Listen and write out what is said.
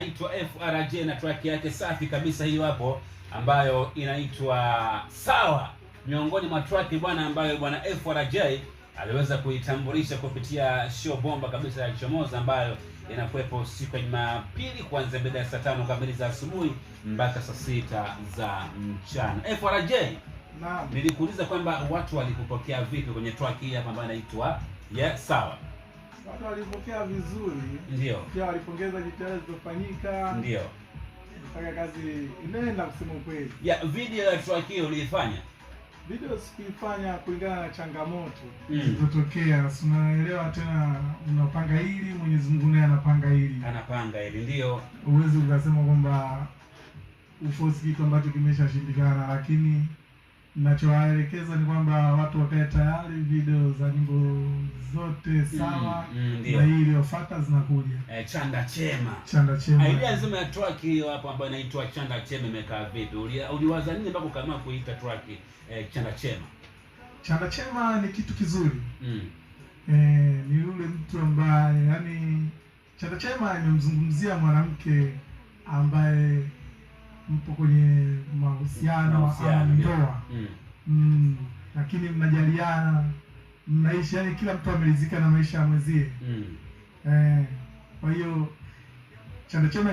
Inaitwa FRJ na track yake safi kabisa hiyo hapo, ambayo inaitwa Sawa, miongoni mwa track bwana, ambayo bwana FRJ aliweza kuitambulisha kupitia show bomba kabisa ya Chomoza, ambayo inakuwepo siku ya Jumapili kuanzia mida ya saa 5 kamili za asubuhi mpaka saa 6 za mchana. FRJ, naam, nilikuuliza kwamba watu walikupokea vipi kwenye track hii hapa ambayo inaitwa Sawa? Watu walipokea vizuri, ndio, pia walipongeza jitihada zilizofanyika, ndio mpaka kazi inaenda, kusema ukweli. Video ya track hiyo uliifanya? Video sikuifanya kulingana na changamoto zilizotokea. Unaelewa tena, unapanga hili, Mwenyezi Mungu naye anapanga hili, ndio. Uwezi ukasema kwamba uforce kitu ambacho kimeshashindikana, lakini ninachowaelekeza ni kwamba watu wakae tayari, video za nyimbo zote sawa, na hii iliyofuata zinakuja. Chanda Chema. Idea nzima ya track hiyo hapo ambayo inaitwa Chanda Chema imekaa vipi? Uliwaza nini mpaka ukaamua kuita track Chanda Chema? Chanda Chema ni kitu kizuri. Ni yule mtu ambaye, yani Chanda Chema imemzungumzia mwanamke ambaye mpo kwenye mahusiano au ndoa, lakini mnajaliana, mnaishi, yani kila mtu ameridhika na maisha ya mwenzie. Kwa hiyo Chanda Chema